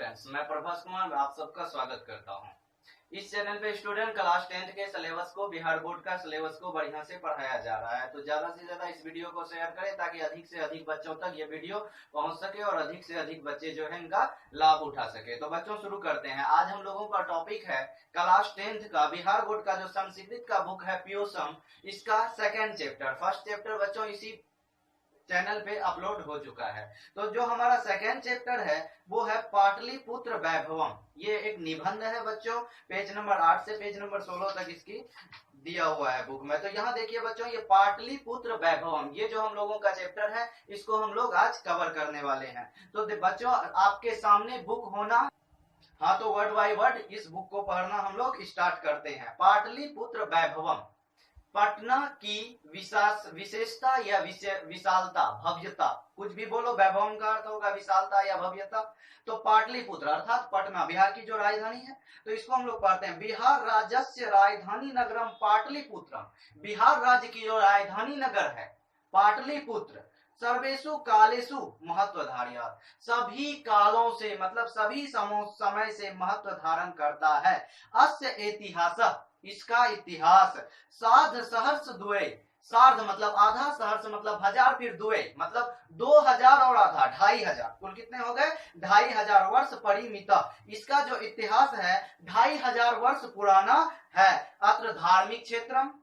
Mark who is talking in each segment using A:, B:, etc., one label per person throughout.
A: Students, मैं प्रभास कुमार आप सबका स्वागत करता हूं। इस चैनल पे स्टूडेंट क्लास 10th के सिलेबस को, बिहार बोर्ड का सिलेबस को बढ़िया से पढ़ाया जा रहा है। तो ज्यादा से ज्यादा इस वीडियो को शेयर करें ताकि अधिक से अधिक बच्चों तक ये वीडियो पहुंच सके और अधिक से अधिक बच्चे जो है इनका लाभ उठा सके। तो बच्चों शुरू करते हैं। आज हम लोगों का टॉपिक है क्लास 10th का बिहार बोर्ड का जो संस्कृत का बुक है प्योसम, इसका सेकेंड चैप्टर। फर्स्ट चैप्टर बच्चों इसी चैनल पे अपलोड हो चुका है। तो जो हमारा सेकेंड चैप्टर है वो है पाटलिपुत्र वैभवम। ये एक निबंध है बच्चों, पेज नंबर 8 से पेज नंबर 16 तक इसकी दिया हुआ है बुक में। तो यहाँ देखिए बच्चों, ये पाटलिपुत्र वैभवम, ये जो हम लोगों का चैप्टर है इसको हम लोग आज कवर करने वाले हैं। तो बच्चों आपके सामने बुक होना, हाँ तो वर्ड बाय वर्ड इस बुक को पढ़ना हम लोग स्टार्ट करते हैं। पाटलिपुत्र वैभवम, पटना की विशेषता या विशालता, भव्यता, कुछ भी बोलो, वैभवम का अर्थ होगा विशालता या भव्यता। तो पाटलिपुत्र अर्थात पटना बिहार की जो राजधानी है, तो इसको हम लोग पढ़ते हैं बिहार राज्यस्य राजधानी नगरम पाटलिपुत्रम। बिहार राज्य की जो राजधानी नगर है पाटलिपुत्र, सर्वेशु कालेशु महत्वधार्य, सभी कालों से मतलब सभी समय से महत्व धारण करता है। अस्य इतिहास, इसका इतिहास, सार्ध सहर्ष द्वय, सार्ध मतलब आधा, सहर्ष मतलब हजार, फिर द्वय मतलब 2000 और आधा 2500, कुल कितने हो गए 2500 वर्ष परिमित। इसका जो इतिहास है 2500 वर्ष पुराना है। अत्र धार्मिक क्षेत्रम,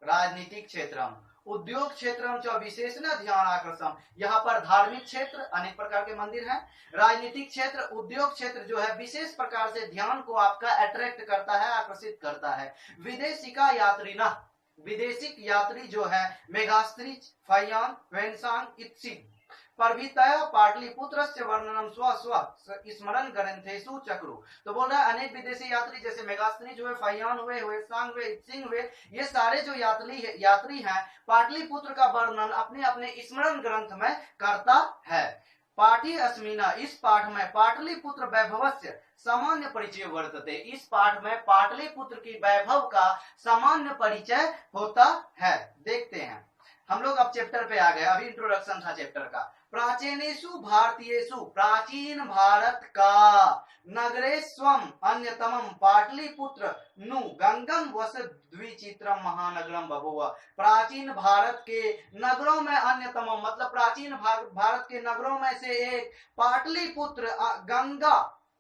A: राजनीतिक क्षेत्रम, उद्योग क्षेत्रम च विशेषण ध्यान आकर्षण, यहाँ पर धार्मिक क्षेत्र अनेक प्रकार के मंदिर हैं, राजनीतिक क्षेत्र, उद्योग क्षेत्र जो है विशेष प्रकार से ध्यान को आपका अट्रैक्ट करता है, आकर्षित करता है। विदेशिका यात्री न, विदेशिक यात्री जो है मेघास्त्री, फयान, वेंसांग इत्सी परभितया पाटलिपुत्रस्य वर्णनम स्व स्व स्मरण ग्रंथेषु चक्रु। तो बोल रहा है अनेक विदेशी यात्री जैसे मेघास्त्री हुए, फयान हुए, वेंसांग हुए, इत्सिंग हुए, ये सारे जो यात्री हैं पाटलिपुत्र का वर्णन अपने अपने स्मरण ग्रंथ में करता है। पाठी अस्मिना, इस पाठ में पाटलिपुत्र वैभवस्य सामान्य परिचय वर्तते, इस पाठ में पाटलिपुत्र की वैभव का सामान्य परिचय होता है। देखते हैं हम लोग अब चैप्टर पे आ गए, अभी इंट्रोडक्शन था चैप्टर का। प्राचीनेषु भारतीयेषु, प्राचीन भारत का, नगरेष्वम अन्यतमम पाटलिपुत्र नु गंगम वस द्विचित्रम महानगरम बभूव। प्राचीन भारत के नगरों में अन्यतमम मतलब प्राचीन भारत के नगरों में से एक पाटलिपुत्र, गंगा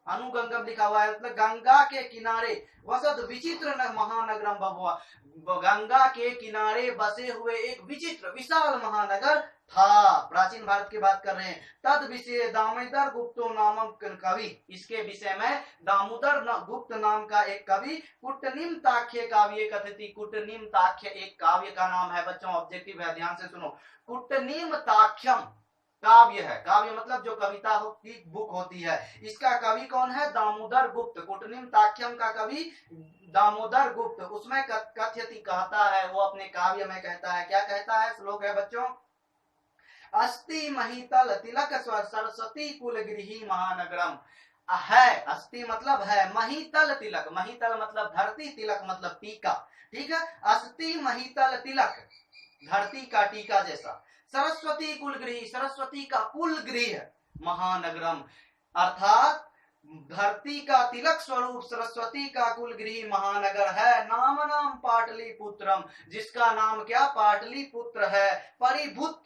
A: अनुगंगम लिखा हुआ है मतलब गंगा के किनारे, वसत विचित्र महानगरम बभुआ, गंगा के किनारे बसे हुए एक विचित्र विशाल महानगर था। प्राचीन भारत की बात कर रहे हैं। तद विषय दामोदर गुप्तो नामक कवि, इसके विषय में दामोदर गुप्त नाम का एक कवि कुटनिम ताख्य काव्य कथिति। कुटनिम ताख्य एक काव्य का नाम है बच्चों, ऑब्जेक्टिव है, ध्यान से सुनो। कुटनिम ताख्यम काव्य है, काव्य मतलब जो कविता की बुक होती है। इसका कवि कौन है? दामोदर गुप्त। कुटनिम ताख्यम का कवि दामोदर गुप्त। उसमें कथ्यति कहता है, वो अपने काव्य में कहता है, क्या कहता है? श्लोक है बच्चों, अस्ति महितल तिलक सरस्वती कुलगृही महानगरम। है, अस्ति मतलब है, महितल तिलक, महितल मतलब धरती, तिलक मतलब टीका, ठीक है। अस्ति महितल तिलक, धरती का टीका जैसा, सरस्वती कुलगृह, सरस्वती का कुलगृह, महानगरम अर्थात धरती का तिलक स्वरूप सरस्वती का कुलगृह महानगर है। नाम पाटलिपुत्रम, जिसका नाम क्या? पाटलिपुत्र है। परिभूत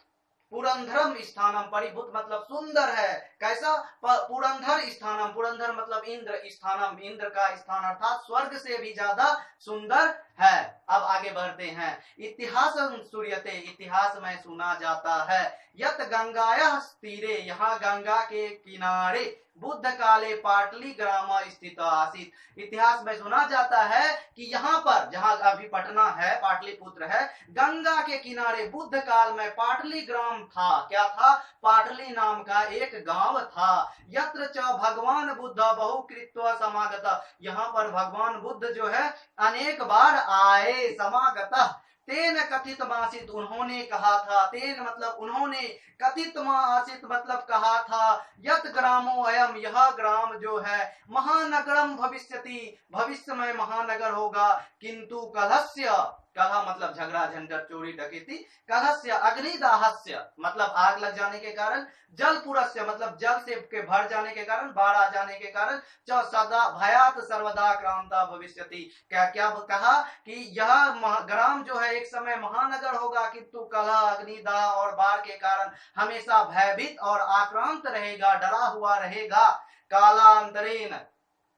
A: पुरंधरम स्थानम, परिभूत मतलब सुंदर है, कैसा? पुरंधर स्थानम, पुरंधर मतलब इंद्र, स्थानम इंद्र का स्थान अर्थात स्वर्ग से भी ज्यादा सुंदर है। अब आगे बढ़ते हैं। इतिहास सूर्यते, इतिहास में सुना जाता है। यत गंगाया तीरे, यहाँ गंगा के किनारे बुद्ध काले पाटली ग्राम स्थित आसित। इतिहास में सुना जाता है कि यहाँ पर, जहाँ अभी पटना है, पाटलिपुत्र है, गंगा के किनारे बुद्ध काल में पाटली ग्राम था। क्या था? पाटली नाम का एक गांव था। यत्र च भगवान बुद्ध बहुकृत्वा समागत, यहाँ पर भगवान बुद्ध जो है अनेक बार आए, समागत। तेन कथित मासित, उन्होंने कहा था, तेन मतलब उन्होंने, कथित आसित मतलब कहा था, यत ग्रामो अयम, यह ग्राम जो है, महानगरम भविष्यति, भविष्य में महानगर होगा। किंतु कलस्य, कलह मतलब झगड़ा झंझट चोरी डकैती, कलहस्य अग्निदाहस्य मतलब आग लग जाने के कारण, जल पुरस्य मतलब जल से के भर जाने के कारण, बाढ़ आ जाने के कारण, च सदा भयात सर्वदा क्रांता भविष्यति, क्या क्या कहा कि यह ग्राम जो है एक समय महानगर होगा, किंतु कलह अग्निदाह और बाढ़ के कारण हमेशा भयभीत और आक्रांत रहेगा, डरा हुआ रहेगा। कालांतरेण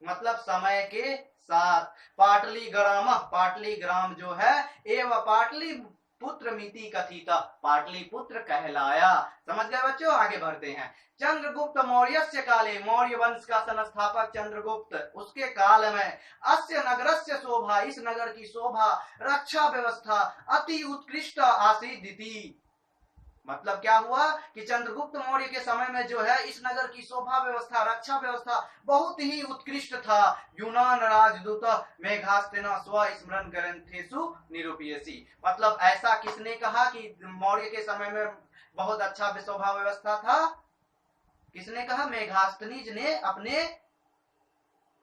A: मतलब समय के साथ, पाटली ग्राम, पाटली ग्राम जो है, एवं पाटली पुत्र मिति कथिता, पाटलिपुत्र कहलाया। समझ गए बच्चों, आगे बढ़ते हैं। चंद्रगुप्त मौर्यस्य काले, मौर्य वंश का संस्थापक चंद्रगुप्त, उसके काल में अस्य नगरस्य शोभा, इस नगर की शोभा, रक्षा व्यवस्था अति उत्कृष्ट आसीदिति, मतलब क्या हुआ कि चंद्रगुप्त मौर्य के समय में जो है इस नगर की शोभा व्यवस्था, रक्षा व्यवस्था बहुत ही उत्कृष्ट था। यूनान राजदूत मेघास्तेन स्व स्मरण ग्रंथेषु निरूपयसि, मतलब ऐसा किसने कहा कि मौर्य के समय में बहुत अच्छा शोभा व्यवस्था था? किसने कहा? मेघास्तनीज ने अपने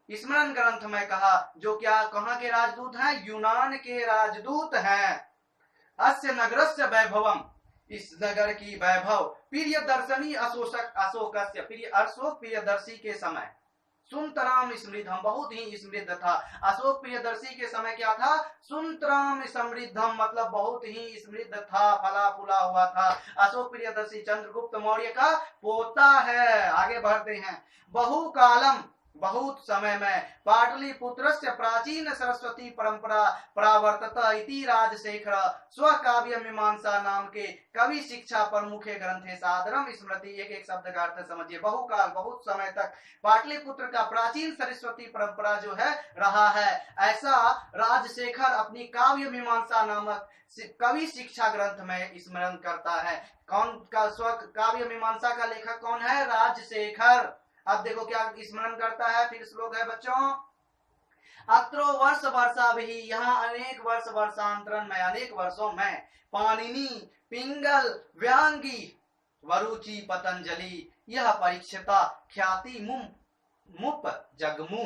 A: स्मरण ग्रंथ में कहा, जो क्या कहाँ के राजदूत हैं? यूनान के राजदूत हैं। अस्य नगरस्य वैभवम, इस नगर की वैभव, प्रिय दर्शनी अशोकस्य, प्रिय अशोक प्रियदर्शी के समय, सुंतराम समृद्धम बहुत ही समृद्ध था। अशोक प्रियदर्शी के समय क्या था? सुंतराम समृद्धम मतलब बहुत ही समृद्ध था, फला फूला हुआ था। अशोक प्रियदर्शी चंद्रगुप्त मौर्य का पोता है। आगे बढ़ते हैं। बहुकालम बहुत समय में, पाटलिपुत्रस्य प्राचीन सरस्वती परंपरा प्रावर्तत इति राजशेखर स्वकाव्य मीमांसा नाम के कवि शिक्षा प्रमुखे ग्रंथे सादरम स्मृति, एक एक शब्द का अर्थ समझिए। बहुकाल बहुत समय तक पाटलिपुत्र का प्राचीन सरस्वती परंपरा जो है रहा है, ऐसा राजशेखर अपनी काव्य मीमांसा नामक कवि शिक्षा ग्रंथ में स्मरण करता है। कौन का काव्य मीमांसा का लेखक कौन है? राजशेखर। अब देखो क्या स्मरण करता है, फिर श्लोक है बच्चों। अत्रो वर्ष वर्षा भी, यहाँ अनेक वर्ष वर्षांतरण में, अनेक वर्षों में, पाणिनि पिंगल व्यांगी वरुचि पतंजलि यह परीक्षिता ख्याति मुप जगमु,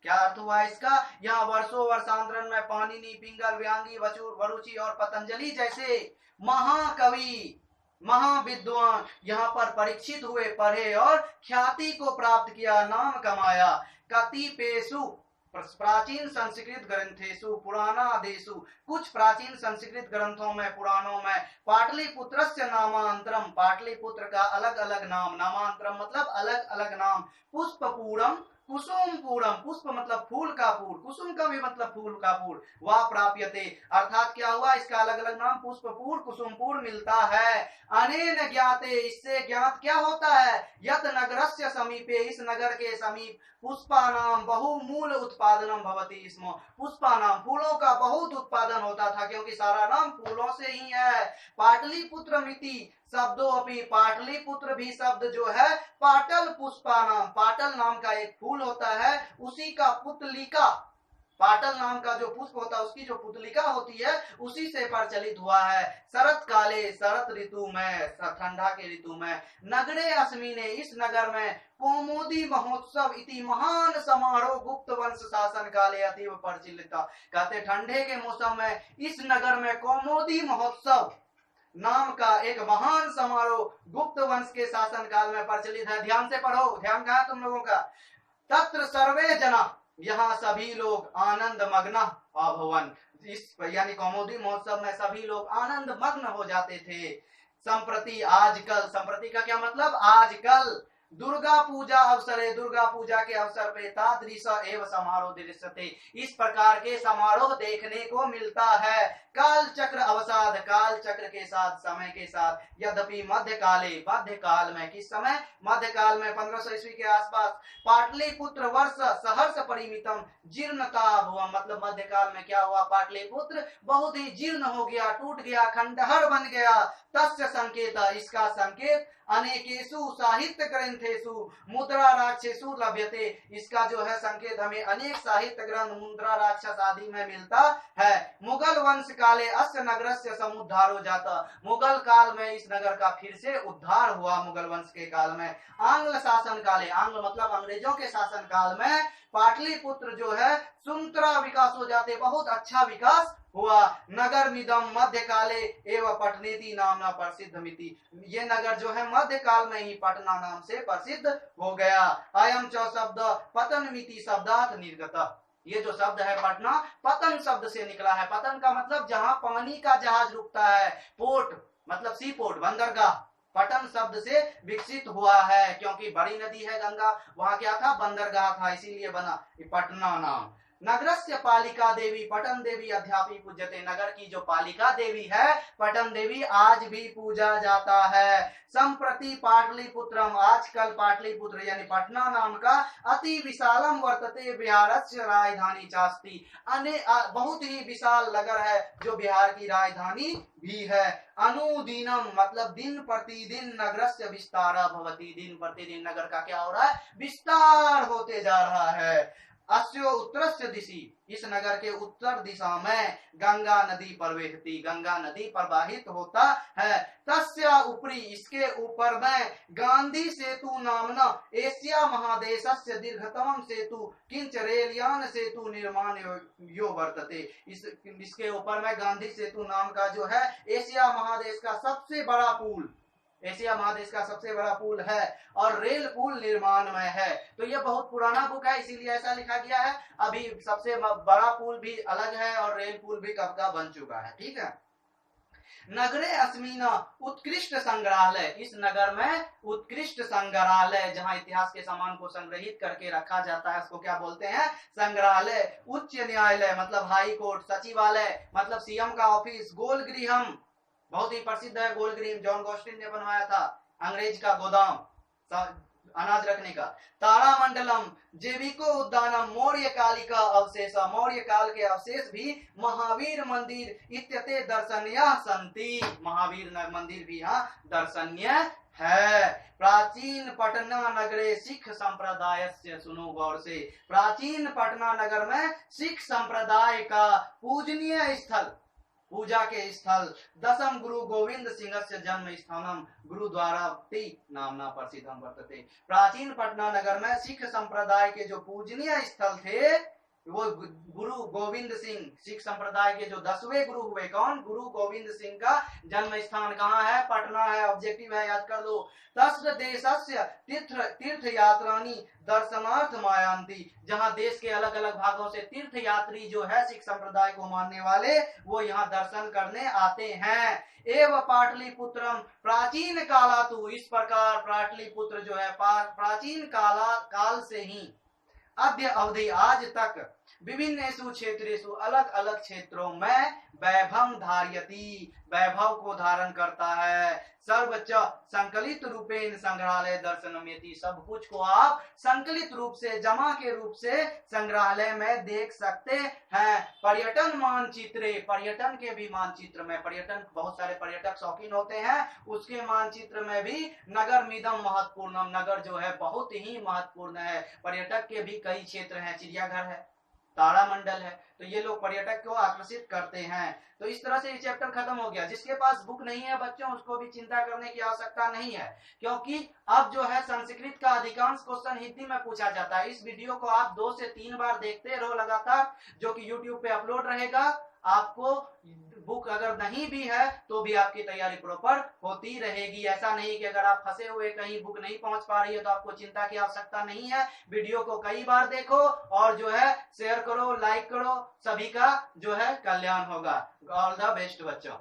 A: क्या अर्थ हुआ इसका? यहाँ वर्षों वर्षांतरण में पाणिनि पिंगल व्यांगी वरुचि और पतंजलि जैसे महाकवि महाविद्वान यहाँ पर परीक्षित हुए, पढ़े और ख्याति को प्राप्त किया, नाम कमाया। कतिपेषु प्राचीन संस्कृत ग्रंथेषु पुराणादेषु, कुछ प्राचीन संस्कृत ग्रंथों में, पुराणों में, पाटलिपुत्रस्य नामांतरम, पाटलिपुत्र का अलग अलग नाम, नामांतरम मतलब अलग अलग नाम, पुष्पपूरम कुसुमपूरम, पुष्प मतलब फूल का फूल, कुसुम का भी मतलब फूल का फूल, वह प्राप्यते, अर्थात क्या हुआ? इसका अलग अलग नाम पुष्पपूर कुसुमपूर मिलता है। अनेन ज्ञाते, इससे ज्ञात क्या होता है? यत नगरस्य समीपे, इस नगर के समीप, पुष्पानाम बहुमूल उत्पादनम भवति स्म, पुष्पानाम फूलों का बहुत उत्पादन होता था, क्योंकि सारा नाम फूलों से ही है। पाटलिपुत्र मिति शब्दों अपनी, पाटलिपुत्र भी शब्द जो है पाटल पुष्पानाम, पाटल नाम का एक फूल होता है, उसी का पुतलिका, पाटल नाम का जो पुष्प होता है उसकी जो पुतलिका होती है उसी से प्रचलित हुआ है। शरत काले, शरत ऋतु में, ठंडा के ऋतु में, नगरे अस्मिने, इस नगर में, कौमुदी महोत्सव इति महान समारोह गुप्त वंश शासन काले अतीव प्रचलित, कहते ठंडे के मौसम में इस नगर में कौमुदी महोत्सव नाम का एक महान समारोह गुप्त वंश के शासन काल में प्रचलित है। ध्यान से पढ़ो, ध्यान कहा तुम लोगों का। तत्र सर्वे जना, यहाँ सभी लोग आनंद मग्न अभवन, इस यानी कौमुदी महोत्सव में सभी लोग आनंद मग्न हो जाते थे। संप्रति, आजकल, संप्रति का क्या मतलब? आजकल, दुर्गा पूजा अवसरे, दुर्गा पूजा के अवसर पे, तादृश एवं समारोह दृश्यते, इस प्रकार के समारोह देखने को मिलता है। काल चक्र अवसाद, काल चक्र के साथ, समय के साथ, यद्यपि मध्यकाले, मध्यकाल में, किस समय? मध्यकाल में 1500 ईस्वी के आसपास, पाटलिपुत्र वर्ष सहर्ष परिमितम जीर्णता भुवम, मतलब मध्यकाल में क्या हुआ? पाटलिपुत्र बहुत ही जीर्ण हो गया, टूट गया, खंडहर बन गया। तस्य संकेत, इसका संकेत अनेकेषु साहित्य ग्रंथेषु मुद्रा राक्षसु लभ्यते, इसका जो है संकेत हमें अनेक साहित्य ग्रंथ, मुद्रा राक्षस आदि में मिलता है। मुगल वंश काले अस्य नगरस्य समुद्धारो जाता, मुगल काल में इस नगर का फिर से उद्धार हुआ, मुगल वंश के काल में। आंग्ल शासन काले, आंग्ल मतलब अंग्रेजों के शासन काल में पाटलिपुत्र जो है सुंतरा विकास हो जाते, बहुत अच्छा विकास हुआ। नगर मिदम मध्य काले एवं पटनेति नामना प्रसिद्ध मिति। ये नगर जो है मध्य काल में ही पटना नाम से प्रसिद्ध हो गया। अयम च शब्द पतन मिति शब्दात निर्गत। ये जो शब्द है पटना पतन शब्द से निकला है। पतन का मतलब जहां पानी का जहाज रुकता है, पोर्ट मतलब सी पोर्ट, बंदरगाह, पटन शब्द से विकसित हुआ है। क्योंकि बड़ी नदी है गंगा, वहां क्या था, बंदरगाह था, इसीलिए बना पटना नाम। नगरस्य पालिका देवी पटन देवी अध्यापी पूज्यते। नगर की जो पालिका देवी है पटन देवी आज भी पूजा जाता है। संप्रति पाटलिपुत्रम, आजकल पाटलिपुत्र यानी पटना नाम का अति विशालम वर्तते बिहारस्य राजधानी चास्ति। बहुत ही विशाल नगर है जो बिहार की राजधानी भी है। अनुदिनम मतलब दिन प्रतिदिन नगरस्य विस्तार भवति। दिन प्रतिदिन नगर का क्या हो रहा है, विस्तार होते जा रहा है। अस्यो उत्तरस्य दिशि, इस नगर के उत्तर दिशा में गंगा नदी प्रवहति, गंगा नदी प्रवाहित होता है। तस्या ऊपरी, इसके ऊपर में गांधी सेतु नामना एशिया महादेशस्य दीर्घतम सेतु किंच रेलयान सेतु निर्माण यो वर्तते। इसके ऊपर में गांधी सेतु नाम का जो है एशिया महादेश का सबसे बड़ा पुल, एशिया महादेश का सबसे बड़ा पुल है और रेल पुल निर्माण में है। तो ये बहुत पुराना बुक है इसीलिए ऐसा लिखा गया है। अभी सबसे बड़ा पुल भी अलग है और रेल पुल भी कब का बन चुका है, ठीक है। नगरे अस्मिना उत्कृष्ट संग्रहालय, इस नगर में उत्कृष्ट संग्रहालय जहां इतिहास के सामान को संग्रहित करके रखा जाता है उसको क्या बोलते हैं, संग्रहालय। उच्च न्यायालय मतलब हाई कोर्ट, सचिवालय मतलब सीएम का ऑफिस, गोल गृहम बहुत ही प्रसिद्ध है, गोल गृह जॉन गोस्टिन ने बनवाया था, अंग्रेज का गोदाम अनाज रखने का। तारा मंडलम जैविको उद्यानम मौर्य कालिका अवशेष, मौर्य काल के अवशेष भी, महावीर मंदिर इत्यते दर्शनीय संति, महावीर मंदिर भी यहाँ दर्शनीय है। प्राचीन पटना नगरे सिख संप्रदाय से, सुनो गौर से, प्राचीन पटना नगर में सिख संप्रदाय का पूजनीय स्थल, पूजा के स्थल, दशम गुरु गोविंद सिंह से जन्म स्थानम गुरुद्वारावती नामना प्रसिद्धम वर्तते। प्राचीन पटना नगर में सिख संप्रदाय के जो पूजनीय स्थल थे वो गुरु गोविंद सिंह, सिख संप्रदाय के जो 10वें गुरु हुए, कौन, गुरु गोविंद सिंह का जन्म स्थान कहाँ है, पटना है। ऑब्जेक्टिव है, याद कर लो। तस्र देशस्य तीर्थ यात्रानी दर्शनार्थ मायांती, जहाँ देश के अलग अलग भागों से तीर्थ यात्री जो है सिख संप्रदाय को मानने वाले वो यहाँ दर्शन करने आते हैं। एवं पाटलिपुत्रम प्राचीन कालातु, इस प्रकार पाटलिपुत्र जो है प्राचीन काल से ही अद्य अवधि आज तक विभिन्न क्षेत्रेषु अलग अलग क्षेत्रों में वैभव धार्यति, वैभव को धारण करता है। सर्वच संकलित रूपेण संग्रहालय दर्शनमेति, सब कुछ को आप संकलित रूप से, जमा के रूप से संग्रहालय में देख सकते हैं। पर्यटन मानचित्र, पर्यटन के भी मानचित्र में, पर्यटन बहुत सारे पर्यटक शौकीन होते हैं, उसके मानचित्र में भी नगर मिदम महत्वपूर्णम, नगर जो है बहुत ही महत्वपूर्ण है। पर्यटक के भी कई क्षेत्र हैं, चिड़ियाघर है, तारामंडल है, तो ये लोग पर्यटक को आकर्षित करते हैं। तो इस तरह से ये चैप्टर खत्म हो गया। जिसके पास बुक नहीं है बच्चों उसको भी चिंता करने की आवश्यकता नहीं है, क्योंकि अब जो है संस्कृत का अधिकांश क्वेश्चन हिंदी में पूछा जाता है। इस वीडियो को आप 2 से 3 बार देखते रहो लगातार, जो कि YouTube पे अपलोड रहेगा। आपको बुक अगर नहीं भी है तो भी आपकी तैयारी प्रॉपर होती रहेगी। ऐसा नहीं कि अगर आप फंसे हुए कहीं बुक नहीं पहुंच पा रही है तो आपको चिंता की आवश्यकता नहीं है। वीडियो को कई बार देखो और जो है शेयर करो, लाइक करो, सभी का जो है कल्याण होगा। ऑल द बेस्ट बच्चों।